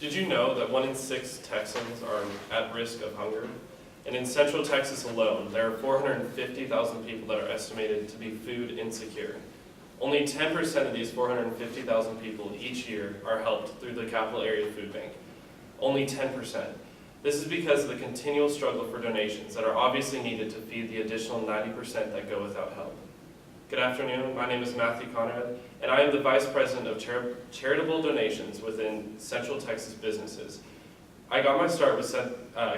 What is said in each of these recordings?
Did you know that 1 in 6 Texans are at risk of hunger? And in Central Texas alone, there are 450,000 people that are estimated to be food insecure. Only 10% of these 450,000 people each year are helped through the Capital Area Food Bank. Only 10%. This is because of the continual struggle for donations that are obviously needed to feed the additional 90% that go without help. Good afternoon, my name is Matthew Conrad, and I am the Vice President of Charitable Donations within Central Texas Businesses. I got my start with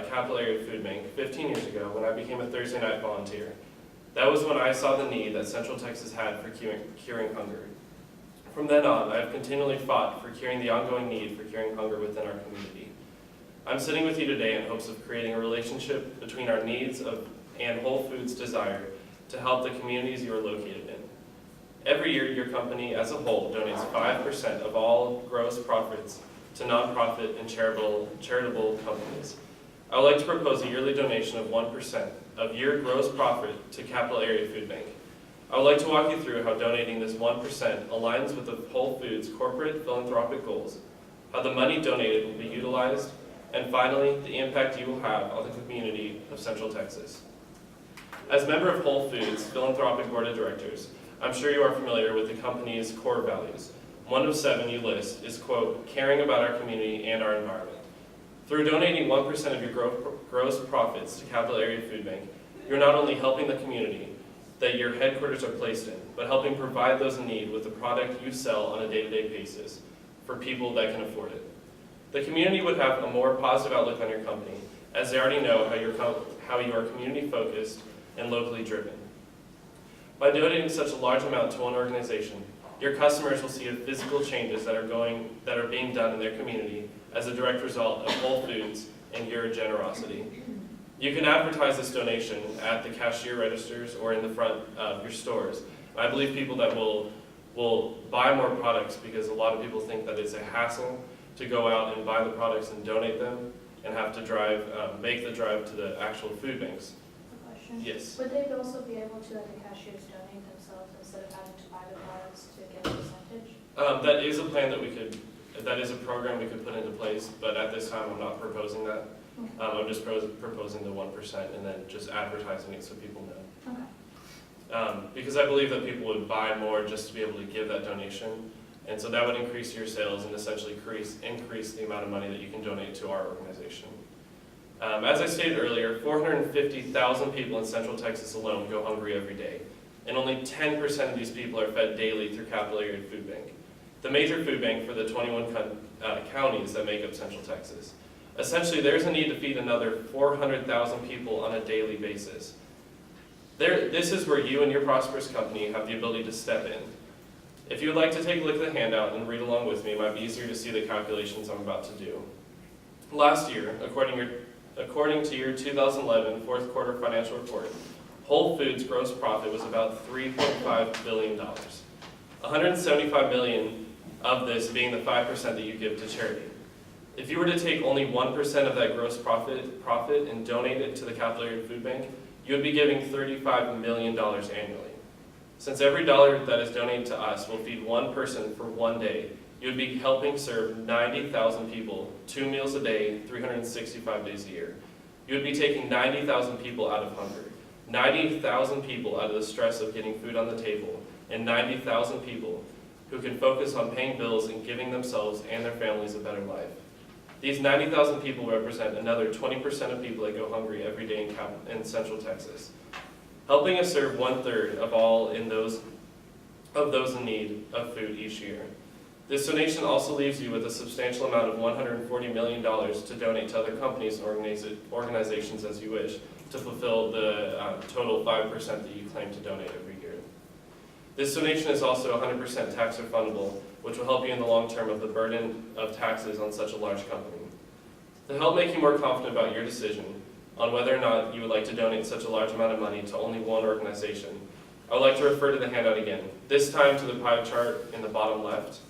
Capital Area Food Bank 15 years ago when I became a Thursday night volunteer. That was when I saw the need that Central Texas had for curing hunger. From then on, I have continually fought for curing the ongoing need for curing hunger within our community. I'm sitting with you today in hopes of creating a relationship between our needs and Whole Foods' desire to help the communities you are located in. Every year, your company as a whole donates 5% of all gross profits to nonprofit and charitable companies. I would like to propose a yearly donation of 1% of your gross profit to Capital Area Food Bank. I would like to walk you through how donating this 1% aligns with the Whole Foods' corporate philanthropic goals, how the money donated will be utilized, and finally, the impact you will have on the community of Central Texas. As member of Whole Foods' Philanthropic Board of Directors, I'm sure you are familiar with the company's core values. One of 7 you list is, quote, caring about our community and our environment. Through donating 1% of your gross profits to Capital Area Food Bank, you're not only helping the community that your headquarters are placed in, but helping provide those in need with the product you sell on a day-to-day basis for people that can afford it. The community would have a more positive outlook on your company, as they already know how you are community-focused and locally driven. By donating such a large amount to one organization, your customers will see physical changes that are being done in their community as a direct result of Whole Foods and your generosity. You can advertise this donation at the cashier registers or in the front of your stores. I believe people that will buy more products because a lot of people think that it's a hassle to go out and buy the products and donate them and have to make the drive to the actual food banks. Yes. Would they also be able to, at the cashiers, donate themselves instead of having to buy the products to get a percentage? That is a plan that is a program we could put into place, but at this time I'm not proposing that. Okay. I'm just proposing the 1% and then just advertising it so people know. Okay. Because I believe that people would buy more just to be able to give that donation, and so that would increase your sales and essentially increase the amount of money that you can donate to our organization. As I stated earlier, 450,000 people in Central Texas alone go hungry every day, and only 10% of these people are fed daily through Capital Area Food Bank, the major food bank for the 21 counties that make up Central Texas. Essentially, there's a need to feed another 400,000 people on a daily basis. This is where you and your prosperous company have the ability to step in. If you would like to take a look at the handout and read along with me, it might be easier to see the calculations I'm about to do. Last year, according to your 2011 fourth quarter financial report, Whole Foods' gross profit was about $3.5 billion. $175 million of this being the 5% that you give to charity. If you were to take only 1% of that gross profit and donate it to the Capital Area Food Bank, you would be giving $35 million annually. Since every dollar that is donated to us will feed one person for one day, you would be helping serve 90,000 people, 2 meals a day, 365 days a year. You would be taking 90,000 people out of hunger, 90,000 people out of the stress of getting food on the table, and 90,000 people who can focus on paying bills and giving themselves and their families a better life. These 90,000 people represent another 20% of people that go hungry every day in Central Texas. Helping us serve 1/3 of all of those in need of food each year. This donation also leaves you with a substantial amount of $140 million to donate to other companies and organizations as you wish to fulfill the total 5% that you claim to donate every year. This donation is also 100% tax refundable, which will help you in the long term of the burden of taxes on such a large company. To help make you more confident about your decision on whether or not you would like to donate such a large amount of money to only one organization, I would like to refer to the handout again, this time to the pie chart in the bottom left.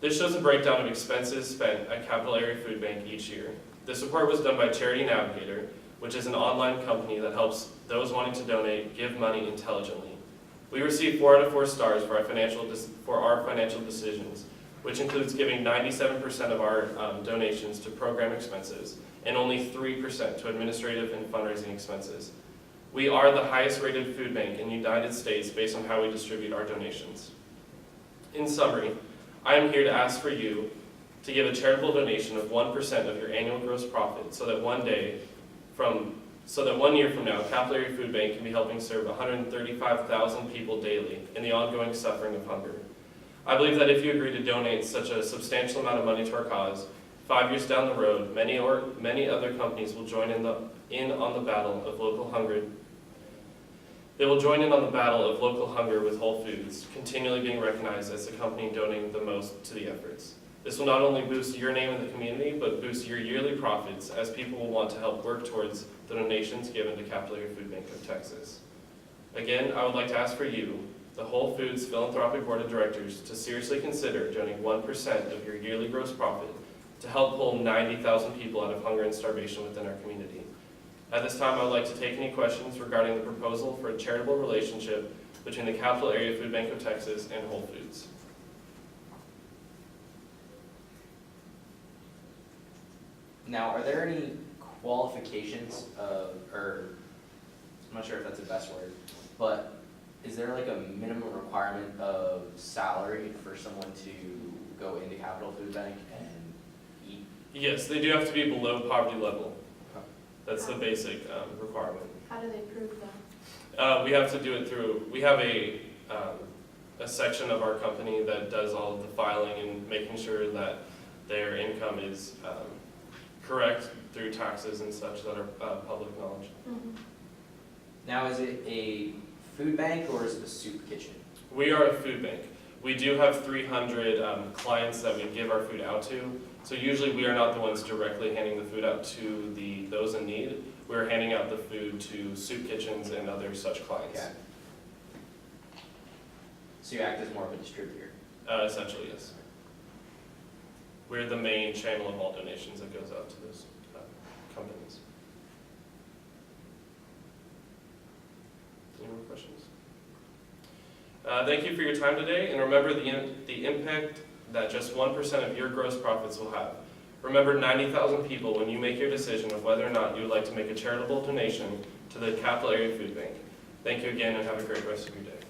This shows a breakdown of expenses spent at Capital Area Food Bank each year. This report was done by Charity Navigator, which is an online company that helps those wanting to donate give money intelligently. We received 4 out of 4 stars for our financial decisions, which includes giving 97% of our donations to program expenses and only 3% to administrative and fundraising expenses. We are the highest rated food bank in the United States based on how we distribute our donations. In summary, I am here to ask for you to give a charitable donation of 1% of your annual gross profit so that 1 year from now, Capital Area Food Bank can be helping serve 135,000 people daily in the ongoing suffering of hunger. I believe that if you agree to donate such a substantial amount of money to our cause, 5 years down the road, many other companies will join in on the battle of local hunger. They will join in on the battle of local hunger with Whole Foods, continually being recognized as the company donating the most to the efforts. This will not only boost your name in the community, but boost your yearly profits as people will want to help work towards the donations given to Capital Area Food Bank of Texas. Again, I would like to ask for you, the Whole Foods Philanthropic Board of Directors, to seriously consider donating 1% of your yearly gross profit to help pull 90,000 people out of hunger and starvation within our community. At this time, I would like to take any questions regarding the proposal for a charitable relationship between the Capital Area Food Bank of Texas and Whole Foods. Now, are there any qualifications or I'm not sure if that's the best word, but is there like a minimum requirement of salary for someone to go into Capital Food Bank and eat? Yes, they do have to be below poverty level. That's the basic requirement. How do they prove that? We have to do it through, we have a section of our company that does all of the filing and making sure that their income is correct through taxes and such that are public knowledge. Mm-hmm. Now, is it a food bank or is it a soup kitchen? We are a food bank. We do have 300 clients that we give our food out to. So usually we are not the ones directly handing the food out to those in need. We're handing out the food to soup kitchens and other such clients. Okay. So you act as more of a distributor? Essentially, yes. We're the main channel of all donations that goes out to those companies. Any more questions? Thank you for your time today, and remember the impact that just 1% of your gross profits will have. Remember 90,000 people when you make your decision of whether or not you would like to make a charitable donation to the Capital Area Food Bank. Thank you again, and have a great rest of your day.